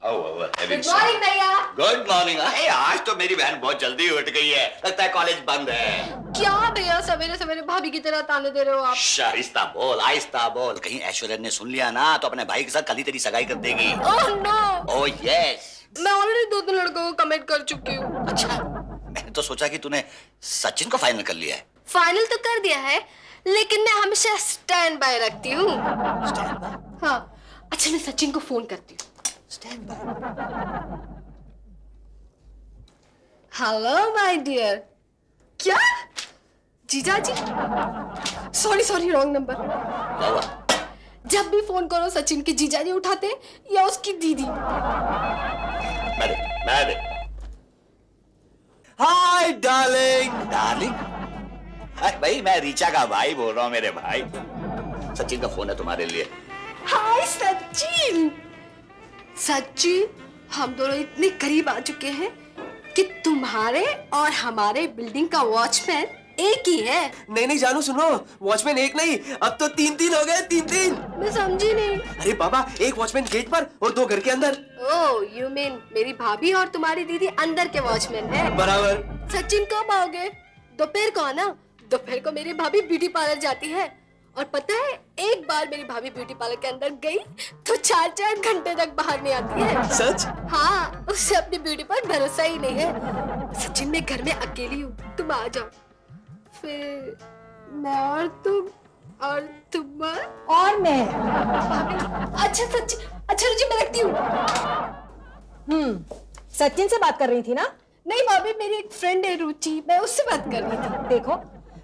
Good morning भैया। Good morning. अरे आज तो मेरी बहन बहुत जल्दी उठ गई है, लगता है कॉलेज बंद है। क्या भैया सवेरे सवेरे भाभी की तरह ताने दे रहे हो आप? आहिस्ता बोल, आहिस्ता बोल, कहीं ऐश्वर्या ने सुन लिया ना तो अपने भाई के साथ कल ही तेरी सगाई कर देगी। Oh no. Oh yes. मैं ऑलरेडी 2-3 लड़कों को कमिट कर चुकी हूँ। अच्छा, मैंने तो सोचा कि तूने सचिन को फाइनल कर लिया है। फाइनल तो कर दिया है, लेकिन मैं हमेशा स्टैंड बाय रखती हूँ। Stand by? हाँ। अच्छा मैं सचिन को फोन करती हूँ। Stand by. Hello my dear. क्या? जीजा जी? Sorry wrong number. क्या हुआ? जब भी फोन करो सचिन के जीजा जी उठाते या उसकी दीदी। मैं दे। Hi darling. डार्लिंग? अरे भाई मैं रीचा का भाई बोल रहा हूँ, मेरे भाई। सचिन का फोन है तुम्हारे लिए। हाय सचिन। सचिन, हम दोनों इतने करीब आ चुके हैं कि तुम्हारे और हमारे बिल्डिंग का वॉचमैन एक ही है। नहीं जानू सुनो, वॉचमैन एक नहीं, अब तो 3-3 हो गए, 3-3। मैं समझी नहीं। अरे बाबा, एक वॉचमैन गेट पर और 2 घर के अंदर। ओह यू मीन मेरी भाभी और तुम्हारी दीदी अंदर के वॉचमैन है। बराबर। सचिन कब आओगे? दोपहर को आना। दोपहर को मेरी भाभी ब्यूटी पार्लर जाती है, और पता है एक बार मेरी भाभी ब्यूटी पार्लर के अंदर गई तो 4-4 घंटे तक बाहर नहीं आती है। सच? हाँ, उससे अपनी ब्यूटी पर भरोसा ही नहीं है। सचिन मैं घर में अकेली हूँ, तुम आ जाओ। फिर मैं और तुम और मैं। भाभी। अच्छा सचिन, अच्छा रुचि मैं रखती हूँ। सचिन से बात कर रही थी ना? नहीं भाभी, मेरी एक फ्रेंड है रुचि, मैं उससे बात कर रही थी। देखो,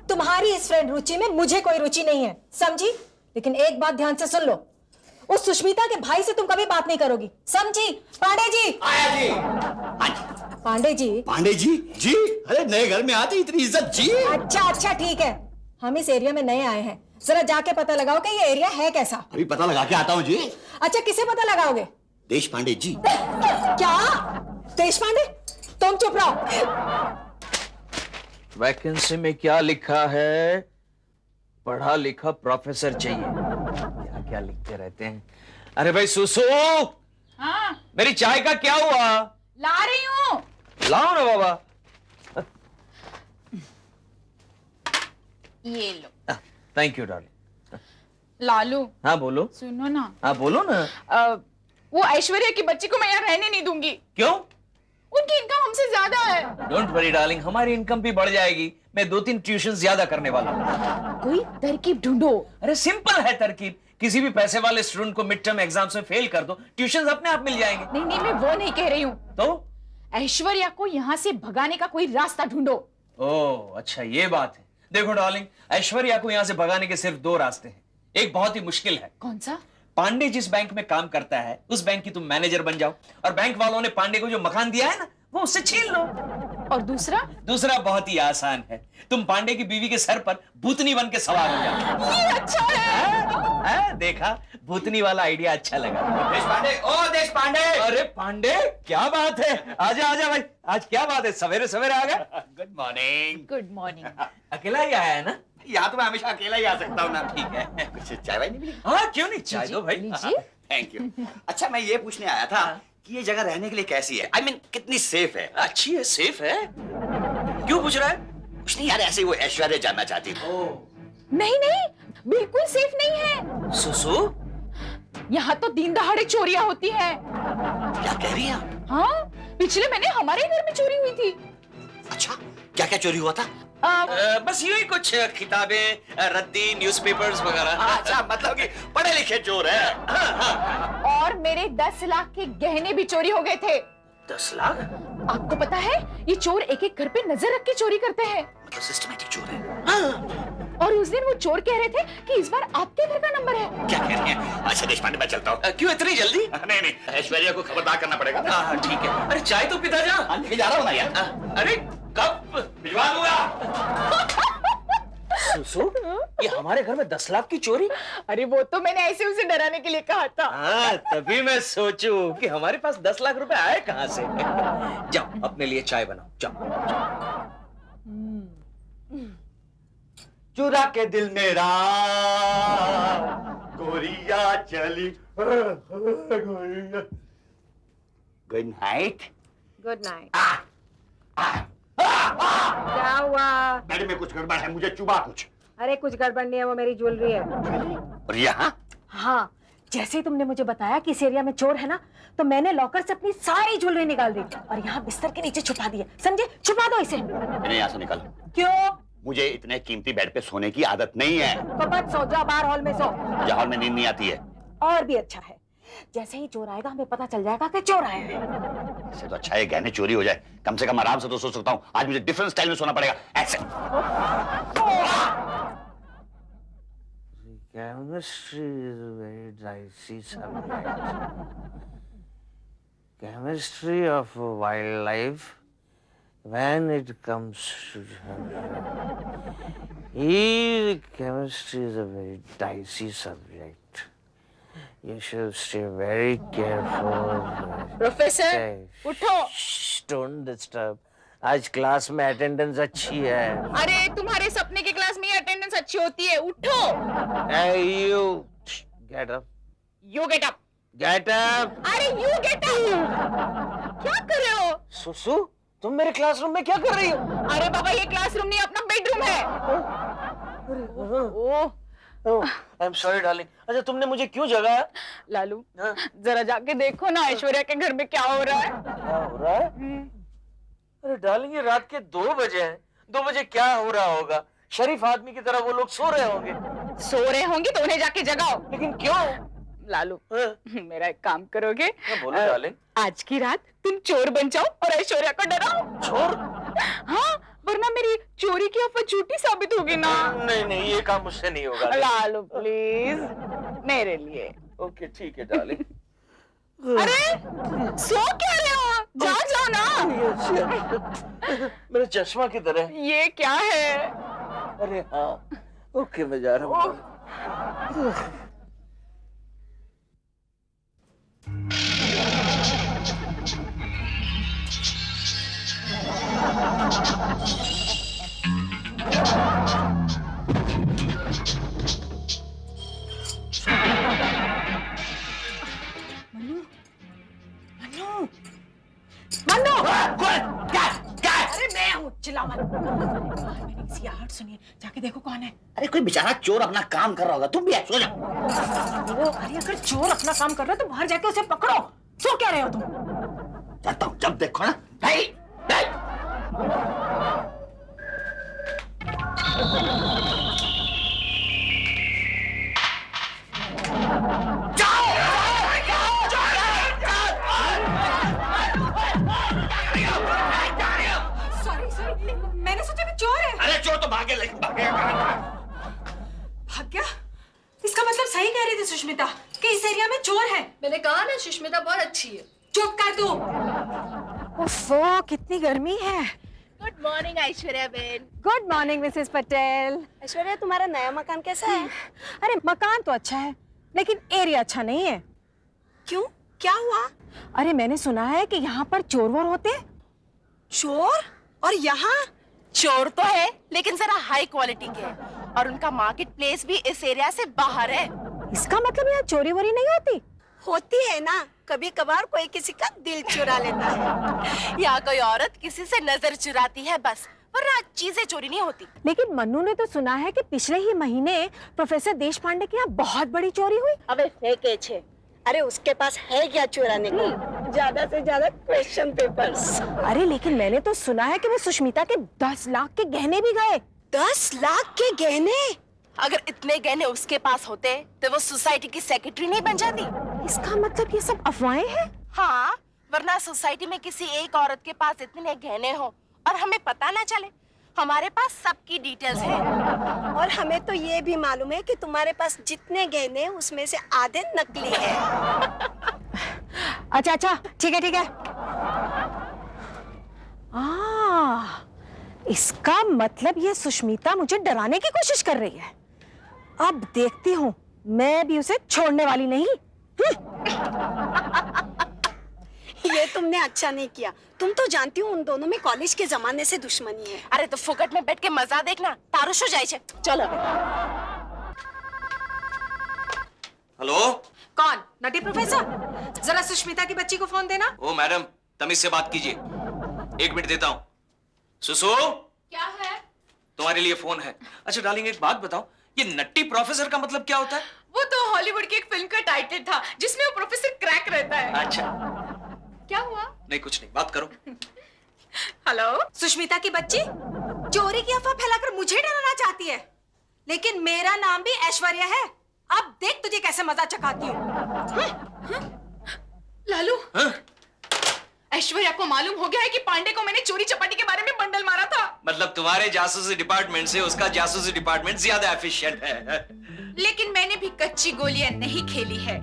तुम्हारी इस फ्रेंड रुचि में मुझे कोई रुचि नहीं है, समझी? लेकिन एक बात ध्यान से सुन लो, उस सुष्मिता के भाई से तुम कभी बात नहीं करोगी, समझी? पांडे जी। आया जी। पांडे जी। पांडे जी? जी? अरे नए घर में आते इतनी इज्जत जी। अच्छा ठीक है, हम इस एरिया में नए आए हैं, जरा जाके पता लगाओ कि ये एरिया है कैसा। अभी पता लगा के आता हूँ जी। अच्छा, किसे पता लगाओगे? देश पांडे जी। क्या? देश पांडे? तुम चुप रहो। वैकेंसी में क्या लिखा है? पढ़ा लिखा प्रोफेसर चाहिए। क्या क्या लिखते रहते हैं। अरे भाई सुसु, हाँ, मेरी चाय का क्या हुआ? ला रही हूँ। लाओ ना बाबा। ये लो। Thank you darling. लालू, हाँ बोलो। सुनो ना। हाँ बोलो ना। वो ऐश्वर्या की बच्ची को मैं यहाँ रहने नहीं दूंगी। क्यों? उनकी इनकम हमसे ज्यादा है। डोंट वरी डार्लिंग, हमारी इनकम भी बढ़ जाएगी। मैं 2-3 ट्यूशन ज्यादा करने वाला हूँ। कोई तरकीब ढूंढो। अरे सिंपल है तरकीब, किसी भी पैसे वाले स्टूडेंट को मिड टर्म एग्जाम्स में फेल कर दो, ट्यूशन अपने आप मिल जाएंगे। नहीं, मैं वो नहीं कह रही हूँ। तो ऐश्वर्या को यहाँ से भगाने का कोई रास्ता ढूंढो। ओह अच्छा, ये बात है। देखो डार्लिंग, ऐश्वर्या को यहाँ से भगाने के सिर्फ 2 रास्ते हैं। एक बहुत ही मुश्किल है। कौन सा? पांडे जिस बैंक में काम करता है उस बैंक की तुम मैनेजर बन जाओ, और बैंक वालों ने पांडे को जो मकान दिया है ना, वो उससे छीन लो। और दूसरा? दूसरा बहुत ही आसान है, तुम पांडे की बीवी के सर पर भूतनी बन के सवार हो जाओ। ये अच्छा है। देखा, भूतनी वाला आइडिया अच्छा लगा। देश पांडे, ओ देश पांडे। अरे पांडे, क्या बात है? आजा भाई, आज क्या बात है, सवेरे सवेरे आ गए? Good morning. Good morning. अकेला ही आया है ना? यहाँ तो मैं हमेशा अकेला ही आ सकता हूँ ना। ठीक है। कुछ चाय वाय नहीं मिली? हाँ क्यों नहीं, चाय दो भाई। लीजिए। Thank you. अच्छा मैं ये पूछने आया था कि ये जगह रहने के लिए कैसी है? I mean, कितनी सेफ है? अच्छी है, सेफ है। क्यों पूछ रहा है? कुछ नहीं यार, ऐसे ही वो ऐश्वर्या जानना चाहती थी। नहीं, बिल्कुल सेफ नहीं है। सुसु, यहाँ तो दिन दहाड़े चोरियां होती हैं। क्या कह रही है आप? हाँ, पिछले महीने हमारे घर में चोरी हुई थी। अच्छा, क्या क्या चोरी हुआ था? बस यूं ही कुछ किताबें, रद्दी, न्यूज़पेपर्स वगैरह। अच्छा, मतलब कि पढ़े लिखे चोर है। और मेरे 10 लाख के गहने भी चोरी हो गए थे। 10 लाख? आपको पता है, ये चोर एक एक घर पे नजर रख के चोरी करते हैं। मतलब सिस्टमैटिक चोर है। और उस दिन वो चोर कह रहे थे कि इस बार आपके घर का नंबर है। क्या कह रही है? अच्छा देश पांडे, मैं चलता हूँ। क्यों इतनी जल्दी? नहीं, ऐश्वर्या को खबरदार करना पड़ेगा ना। हाँ ठीक है। अरे चाय तो पिता जा। हाँ, लेके जा रहा हूँ ना यार। अरे कब भिजवा दूंगा। सुसु, ये हमारे घर में 10 लाख की चोरी? अरे वो तो मैंने ऐसे उसे डराने के लिए कहा था। हाँ, तभी मैं सोचूं कि हमारे पास 10 लाख रुपए आए कहाँ से। जाओ अपने लिए चाय बनाओ, जाओ। चुरा के दिल मेरा गोरिया चली। गोरिया गुड नाइट। Good night. क्या हुआ? मैडम में कुछ गड़बड़ है, मुझे चुबा कुछ। अरे कुछ गड़बड़ नहीं है, वो मेरी ज्वेलरी है। और यहाँ हाँ, जैसे ही तुमने मुझे बताया कि इस एरिया में चोर है ना, तो मैंने लॉकर से अपनी सारी ज्वेलरी निकाल दी और यहाँ बिस्तर के नीचे छुपा दी है। समझे? छुपा दो इसे। इन्हें यहाँ से निकाल। क्यों? मुझे इतने कीमती बेड पे सोने की आदत नहीं है। तो मत सो, जाओ बाहर हॉल में सो। मुझे हॉल में नींद नहीं आती है। और भी अच्छा है, जैसे ही चोर आएगा हमें पता चल जाएगा कि चोर आया है। इससे तो अच्छा है गहने चोरी हो जाए, कम से कम आराम से तो सो सकता हूँ। आज मुझे डिफरेंट स्टाइल में सोना पड़ेगा, ऐसे। Chemistry is a very dicey subject. Chemistry of wildlife, when it comes to chemistry is a very dicey subject. You should stay very careful. Professor उठो। Shh, don't disturb. आज क्लास में attendance अच्छी है। अरे तुम्हारे सपने की क्लास में अटेंडेंस अच्छी होती है, उठो। Hey you, get up. You get up. Get up. अरे यू गेट अप। क्या कर रहे हो? सुसु, तुम मेरे क्लासरूम में क्या कर रही हो? अरे बाबा ये क्लासरूम नहीं अपना बेडरूम है। Oh, I'm sorry, darling. अच्छा तुमने मुझे क्यों जगाया? लालू हाँ? जरा जाके देखो ना ऐश्वर्या के घर में क्या हो रहा है। क्या हो रहा है? अरे डार्लिंग ये रात के 2 बजे हैं। 2 बजे क्या हो रहा होगा? शरीफ आदमी की तरह वो लोग सो रहे होंगे। सो रहे होंगे तो उन्हें जाके जगाओ। लेकिन क्यों? लालू हाँ? मेरा एक काम करोगे? बोलो डार्लिंग। आज की रात तुम चोर बन जाओ और ऐश्वर्या को डराओ। चोर? हाँ, वरना मेरी चोरी की अफवाह झूठी साबित होगी ना। नहीं ये काम मुझसे नहीं होगा। लालू प्लीज मेरे लिए। ओके ठीक है डार्लिंग। अरे सो क्या रहे हो? जाओ ना। मेरा चश्मा किधर है? ये क्या है? अरे हाँ, ओके मैं जा रहा हूँ। मन्नू! क्या? अरे मैं हूँ, चिल्ला मत। मैंने किसी आहट सुनी है, जाके देखो कौन है। अरे कोई बेचारा चोर अपना काम कर रहा होगा, तुम भी सो जाओ। अरे अगर चोर अपना काम कर रहा है तो बाहर जाके उसे पकड़ो। सो क्या रहे हो तुम? जाता हूँ, जब देखो ना। नहीं, नहीं। सॉरी, मैंने सोचा कि चोर है। अरे चोर तो भागे, लेकिन भागेगा कहाँ? भाग गया? इसका मतलब सही कह रही थी सुष्मिता कि इस एरिया में चोर है। मैंने कहा ना सुष्मिता बहुत अच्छी है। चुप कर तू। ओफो, कितनी गर्मी है। Good morning Aishwarya Ben. Good morning Mrs Patel. Aishwarya तुम्हारा नया मकान कैसा है? अरे मकान तो अच्छा है, लेकिन एरिया अच्छा नहीं है। क्यों? क्या हुआ? अरे मैंने सुना है कि यहाँ पर चोर वोर होते हैं। चोर? और यहाँ? चोर तो है लेकिन जरा हाई क्वालिटी के हैं और उनका मार्केट प्लेस भी इस एरिया से बाहर है। इसका मतलब यहाँ चोरी वोरी नहीं होती? होती है ना, कभी कभार कोई किसी का दिल चुरा लेता है। यहाँ कोई औरत किसी से नजर चुराती है बस, वरना चीजें चोरी नहीं होती। लेकिन मन्नू ने तो सुना है कि पिछले ही महीने प्रोफेसर देश पांडे के यहाँ बहुत बड़ी चोरी हुई। अबे फेंके छे। अरे उसके पास है क्या चुराने को? ज्यादा से ज्यादा क्वेश्चन पेपर्स। अरे लेकिन मैंने तो सुना है कि वो सुष्मिता के 10 लाख के गहने भी गए। 10 लाख के गहने? अगर इतने गहने उसके पास होते तो वो सोसाइटी की सेक्रेटरी नहीं बन जाती। इसका मतलब ये सब अफवाहें हैं? हाँ, वरना सोसाइटी में किसी एक औरत के पास इतने गहने हो और हमें पता ना चले। हमारे पास सबकी डिटेल्स है। और हमें तो ये भी मालूम है कि तुम्हारे पास जितने गहने उसमें से आधे नकली है। अच्छा ठीक है। इसका मतलब ये सुष्मिता मुझे डराने की कोशिश कर रही है। अब देखती हूँ, मैं भी उसे छोड़ने वाली नहीं। ये तुमने अच्छा नहीं किया। तुम तो जानती हो उन दोनों में कॉलेज के जमाने से दुश्मनी है। अरे तो फुकट में बैठ के मजा देखना, तारुश हो जाए छे। चलो हेलो, कौन? नटी प्रोफेसर? जरा सुष्मिता की बच्ची को फोन देना। ओ मैडम, तमीज से बात कीजिए। 1 मिनट देता हूँ। सुसु, क्या है? तुम्हारे लिए फोन है। अच्छा डार्लिंग, एक बात बताओ, ये नट्टी प्रोफेसर का मतलब क्या होता है? वो तो हॉलीवुड की एक फिल्म का टाइटल था जिसमें वो प्रोफेसर क्रैक रहता है। अच्छा, क्या हुआ? नहीं कुछ नहीं, बात करो। हेलो, सुष्मिता की बच्ची चोरी की अफवाह फैलाकर मुझे डराना चाहती है, लेकिन मेरा नाम भी ऐश्वर्या है। अब देख तुझे कैसे मजा चखाती हूँ। लालू, हाँ? ऐश्वर्या को मालूम हो गया है कि पांडे को मैंने चोरी चपाटी के बारे में बंडल मारा था। मतलब तुम्हारे जासूसी डिपार्टमेंट से उसका जासूसी डिपार्टमेंट ज्यादा एफिशिएंट है। लेकिन मैंने भी कच्ची गोलियां नहीं खेली है।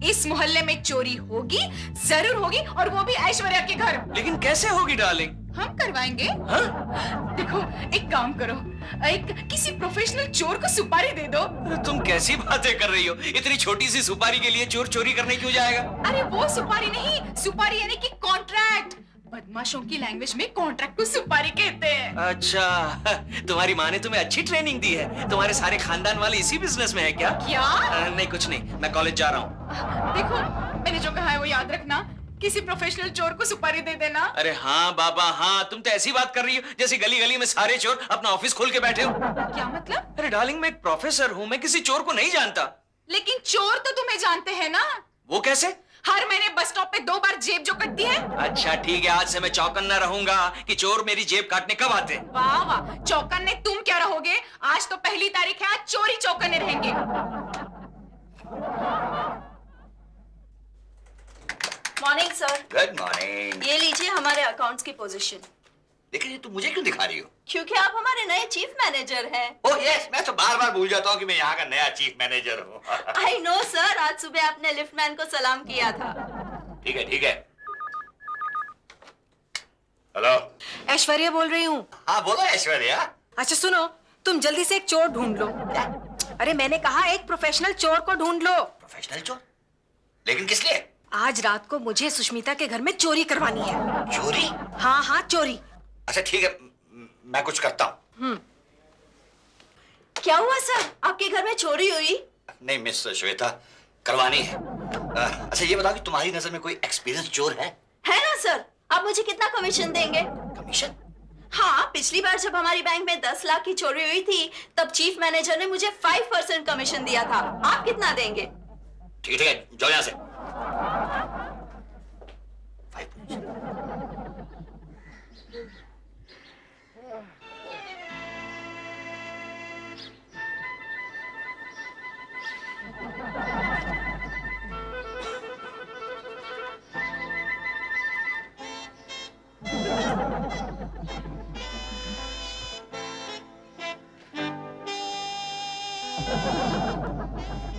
इस मोहल्ले में चोरी होगी, जरूर होगी, और वो भी ऐश्वर्या के घर। लेकिन कैसे होगी डार्लिंग? हम करवाएंगे। हाँ? देखो, एक काम करो, एक किसी प्रोफेशनल चोर को सुपारी दे दो। अरे तुम कैसी बातें कर रही हो? इतनी छोटी सी सुपारी के लिए चोर चोरी करने क्यों जाएगा? अरे वो सुपारी नहीं, सुपारी यानी कि कॉन्ट्रैक्ट। बदमाशों की लैंग्वेज में कॉन्ट्रैक्ट को सुपारी कहते हैं। अच्छा, तुम्हारी माँ ने तुम्हें अच्छी ट्रेनिंग दी है। तुम्हारे सारे खानदान वाले इसी बिजनेस में है क्या? क्या? नहीं कुछ नहीं, मैं कॉलेज जा रहा हूँ। देखो, मैंने जो कहा है वो याद रखना। किसी प्रोफेशनल चोर को सुपारी दे देना। अरे हाँ बाबा हाँ, तुम तो ऐसी बात कर रही हो जैसे गली गली में सारे चोर अपना ऑफिस खोल के बैठे हो। क्या मतलब? अरे डार्लिंग, मैं एक प्रोफेसर हूँ, मैं किसी चोर को नहीं जानता। लेकिन चोर तो तुम्हें जानते हैं ना। वो कैसे? हर महीने बस स्टॉप पे 2 बार जेब जो कटती है। अच्छा ठीक है, आज से मैं चौकन्ना रहूंगा कि चोर मेरी जेब काटने कब आते हैं। वाह वाह, चौकन्ने तुम क्या रहोगे? आज तो पहली तारीख है, आज चोरी चौकन्ने रहेंगे। Morning sir. Good morning. ये लीजिए हमारे अकाउंट्स की पोजीशन। लेकिन ये तुम मुझे क्यों दिखा रही हो? क्योंकि आप हमारे नए चीफ मैनेजर हैं। ओह यस, मैं तो बार बार भूल जाता हूँ कि मैं यहाँ का नया चीफ मैनेजर हूँ। आई नो सर, आज सुबह आपने लिफ्टमैन को सलाम किया था। ठीक है ठीक है। हेलो, ऐश्वर्या बोल रही हूँ। हाँ बोलो ऐश्वर्या। अच्छा सुनो, तुम जल्दी से एक चोर ढूंढ लो। अरे मैंने कहा एक प्रोफेशनल चोर को ढूंढ लो। प्रोफेशनल चोर? लेकिन किस लिए? आज रात को मुझे सुष्मिता के घर में चोरी करवानी है। चोरी? हाँ हाँ चोरी। अच्छा ठीक है, मैं कुछ करता हूँ। क्या हुआ सर, आपके घर में चोरी हुई? नहीं मिस श्वेता, करवानी है। अच्छा ये बताओ कि तुम्हारी नजर में कोई एक्सपीरियंस चोर है? है ना सर। आप मुझे कितना कमीशन देंगे? कमीशन? हाँ, पिछली बार जब हमारी बैंक में 10 लाख की चोरी हुई थी तब चीफ मैनेजर ने मुझे 5% कमीशन दिया था। आप कितना देंगे? ठीक है जाओ यहाँ से। 5%।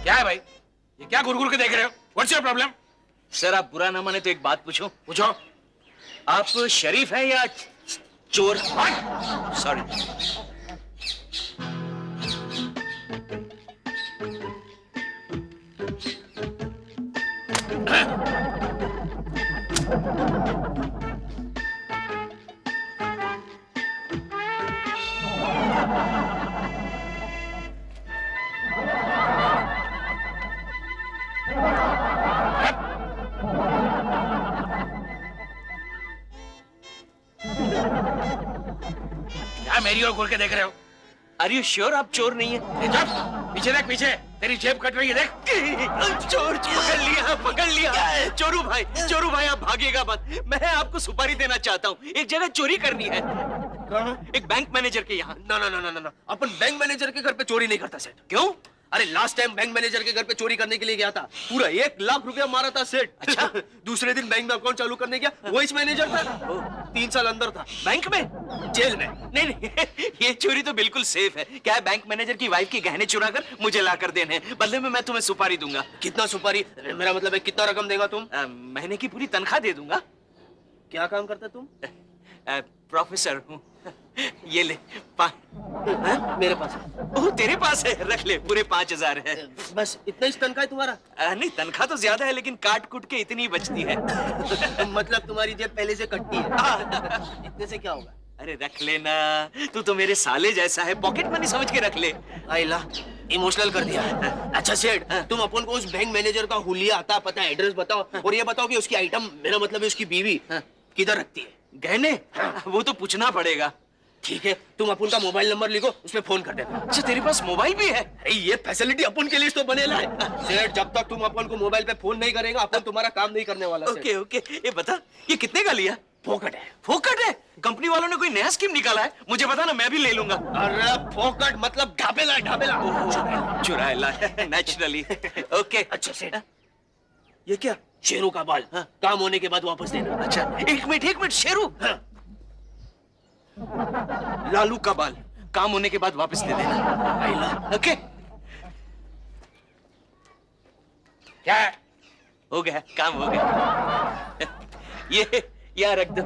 क्या है भाई, ये क्या घुर-घुर के देख रहे हो? What's your problem? सर आप बुरा ना माने तो एक बात पूछूं? पूछो। आप शरीफ हैं या चोर? सॉरी। क्या मेरी ओर घूर के देख रहे हो? आर यू श्योर आप चोर नहीं है? ये जब पीछे देख, पीछे तेरी जेब कट रही है, देख। चोर पकड़ लिया चोरू भाई आप भागिएगा मत। मैं आपको सुपारी देना चाहता हूँ, एक जगह चोरी करनी है। एक बैंक मैनेजर के यहाँ। ना अपन बैंक मैनेजर के घर पे चोरी नहीं करता सेठ। क्यों? अरे लास्ट टाइम बैंक मैनेजर के घर पे चोरी करने के लिए गया था, पूरा 1 लाख रुपया मारा था सेठ। अच्छा। दूसरे दिन बैंक में अकाउंट चालू करने गया, वो इस मैनेजर था। 3 साल अंदर था। बैंक में? जेल में। नहीं ये चोरी तो बिल्कुल सेफ है। क्या है, बैंक मैनेजर की वाइफ के गहने चुरा कर मुझे ला कर देने हैं, बदले में मैं तुम्हें सुपारी दूंगा। कितना सुपारी? मेरा मतलब है कितना रकम देगा तुम? महीने की पूरी तनख्वाह दे दूंगा। क्या काम करता तुम? प्रोफेसर हूँ। ये ले मेरे पास है। ओह तेरे पास है, रख ले, पूरे 5000 है। बस इतना ही तनख्वाह है तुम्हारा? नहीं तनख्वाह तो ज्यादा है लेकिन काट कुट के इतनी बचती है। मतलब तुम्हारी जेब पहले से कटती है। इतने से क्या होगा? अरे रख लेना, तू तो मेरे साले जैसा है, पॉकेट मनी समझ के रख ले। आइला इमोशनल कर दिया। अच्छा सेठ, तुम अपन को उस बैंक मैनेजर का हुलिया आता पता है, एड्रेस बताओ और ये बताओ कि उसकी आइटम, मेरा मतलब है उसकी बीवी किधर रखती है। गहने? वो तो पूछना पड़ेगा। ठीक है, तुम अपन का मोबाइल नंबर लिखो, उसमें फोन कर देना। अच्छा तेरे पास मोबाइल भी है? अरे ये फैसिलिटी अपन के लिए तो बनेला है सेठ। जब तक तुम अपन को मोबाइल पे फोन नहीं करेगा, अपन तुम्हारा काम नहीं करने वाला। ओके ओके, ये बता ये कितने का लिया? फोकट है। फोकट है? कंपनी वालों ने कोई नया स्कीम निकाला है? मुझे बता ना, मैं भी ले लूंगा। अरे फोकट मतलब ढाबेला ढाबेला। चुराएला नेचुरली। ओके। अच्छा सेठ, ये क्या? शेरों का बाल। काम होने के बाद वापस देना। अच्छा एक मिनट, शेरू? लालू का बाल काम होने के बाद वापस दे देना। ओके क्या है? हो गया, काम हो गया। ये यहाँ रख दो।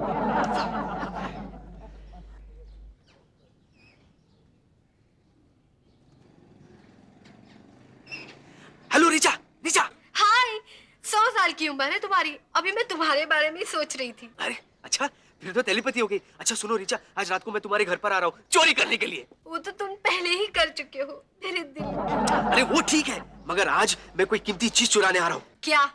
हेलो रिचा, रिचा। हाय, 100 साल की उम्र है तुम्हारी, अभी मैं तुम्हारे बारे में ही सोच रही थी। अरे अच्छा, फिर तो टेलीपैथी हो गई। अच्छा सुनो रिचा, आज रात को मैं तुम्हारे घर पर आ रहा हूँ चोरी करने के लिए। वो तो तुम पहले ही कर चुके हो मेरे दिल। अरे वो ठीक है, मगर आज मैं कोई कीमती चीज चुराने आ रहा हूँ। क्या?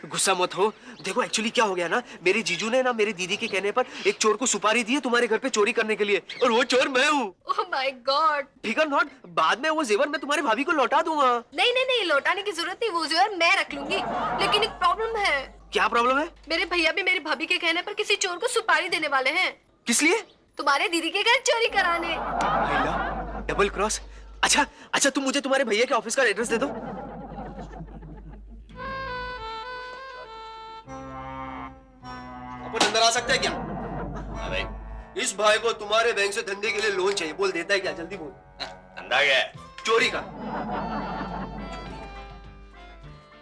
गुस्सा मत हो। देखो एक्चुअली क्या हो गया ना, मेरे जीजू ने ना मेरी दीदी के कहने पर एक चोर को सुपारी दी है तुम्हारे घर पे चोरी करने के लिए, और वो चोर मैं हूँ। Oh my God. फिकर नॉट, बाद में वो जेवर मैं तुम्हारी भाभी को लौटा दूंगा। नहीं, लौटाने की जरूरत नहीं, वो जेवर मैं रख लूंगी। लेकिन एक प्रॉब्लम है। क्या प्रॉब्लम है? मेरे भैया भी मेरी भाभी के कहने पर किसी चोर को सुपारी देने वाले हैं। किस लिए? तुम्हारे दीदी के घर चोरी कराने। Double cross. अच्छा तुम मुझे तुम्हारे भैया के ऑफिस का एड्रेस दे दो। अपन अंदर आ सकते हैं क्या? भाई इस भाई को तुम्हारे बैंक से धंधे के लिए लोन चाहिए, बोल देता है क्या? जल्दी बोल। धंधा क्या है? चोरी का।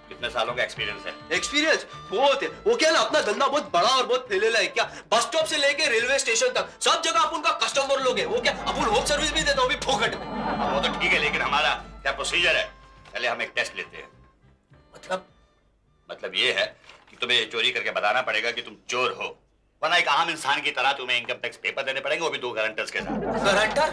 कितने सालों का एक्सपीरियंस है? एक्सपीरियंस बहुत है। वो क्या ना, अपना धंधा बहुत बड़ा और बहुत फैलेला है। क्या बस स्टॉप से लेके रेलवे स्टेशन तक सब जगह अपन का कस्टमर लोग है। वो क्या अपन होम सर्विस भी देता हूँ फोकट में। वो तो ठीक है, लेकिन हमारा क्या प्रोसीजर है? पहले हम एक टेस्ट लेते हैं। मतलब ये है कि तुम्हें चोरी करके बताना पड़ेगा कि तुम चोर हो, वरना एक आम इंसान की तरह तुम्हें इनकम टैक्स पेपर देने पड़ेंगे, वो भी 2 गारंटर्स के साथ। गारंटर?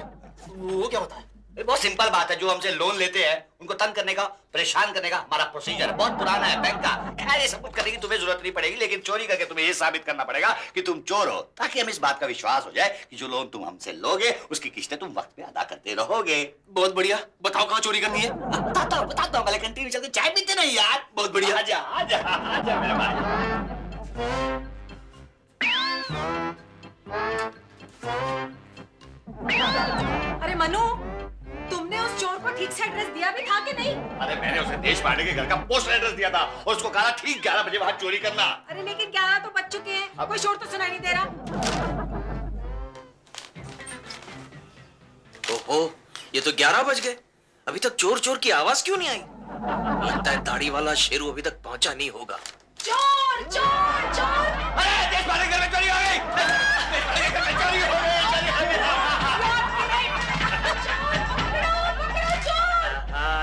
वो क्या होता है? बहुत सिंपल बात है, जो हमसे लोन लेते हैं उनको तंग करने का, परेशान करने का हमारा प्रोसीजर है, बहुत पुराना है बैंक का। खैर ये सबूत करने की तुम्हें जरूरत नहीं पड़ेगी, लेकिन चोरी करके तुम्हें ये साबित करना पड़ेगा कि तुम चोर हो, ताकि हमें इस बात का विश्वास हो जाए कि जो लोन तुम हमसे लोगे उसकी किस्तें तुम वक्त पे अदा करते रहोगे। बहुत बढ़िया, बताओ कहाँ चोरी करनी है? बताता हूँ, पहले कैंटीन चल के चाय पीते नहीं यार। बहुत बढ़िया। आजा मेरे भाई। अरे मनु, तुमने उस चोर को ठीक से एड्रेस दिया भी था कि नहीं? अरे मैंने उसे देश पांडे के घर का पोस्ट एड्रेस दिया था और उसको कहा ठीक 11 बजे वहां चोरी करना। अरे लेकिन 11 तो बज चुके हैं, कोई शोर तो सुनाई नहीं दे रहा। ओहो, ये तो 11 बज गए, अभी तक चोर चोर की आवाज क्यों नहीं आई? लगता है दाढ़ी वाला शेरू अभी तक पहुंचा नहीं होगा। चोर चोर चोर। अरे देश पांडे के घर में चोरी हो गई। देश पांडे के घर में चोरी हो गई।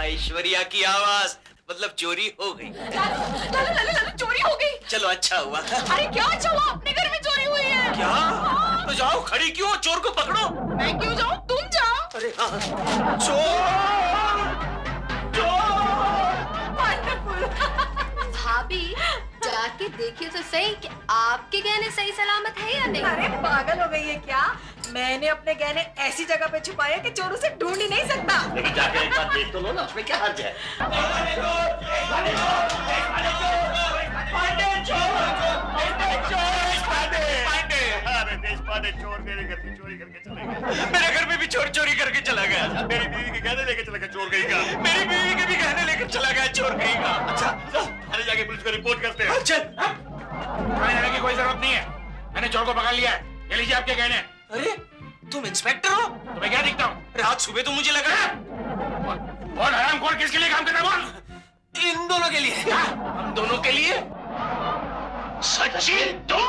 ऐश्वर्या की आवाज, मतलब चोरी हो गई। लालू, चोरी हो गई। चलो अच्छा हुआ। अरे क्या अच्छा हुआ? अपने घर में चोरी हुई है। क्या? तो जाओ, खड़ी क्यों हो? चोर को पकड़ो। मैं क्यों जाऊं? तुम जाओ। अरे हाँ, भाभी जाके देखिए तो सही कि आपके गहने सही सलामत है या नहीं। अरे पागल हो गई है क्या? मैंने अपने गहने ऐसी जगह पे छुपाए कि चोर उसे ढूंढ ही नहीं सकता। लेकिन जाके एक बार देख तो लो ना, उसमें क्या हर्ज है? देश पांडे चोर मेरे घर में चोरी करके चले गए। मेरे घर में भी चोर चोरी करके चला गया। मेरी बीवी के गहने लेके चला गया चोर कहीं का। मेरी बीवी के भी गहने लेकर चला गया चोर कहीं का। अच्छा थाने जाके पुलिस को रिपोर्ट करते हैं। अच्छा, थाने जाने की कोई जरूरत नहीं है, मैंने चोर को पकड़ लिया है। ये लीजिए आपके गहने। अरे तुम इंस्पेक्टर हो? तुम्हें क्या दिखता हूँ? अरे आज सुबह तो मुझे लगा। बोल हरामखोर, किसके लिए काम कर रहा है? बोल। इन दोनों के लिए। हम दोनों के लिए। सचिन तो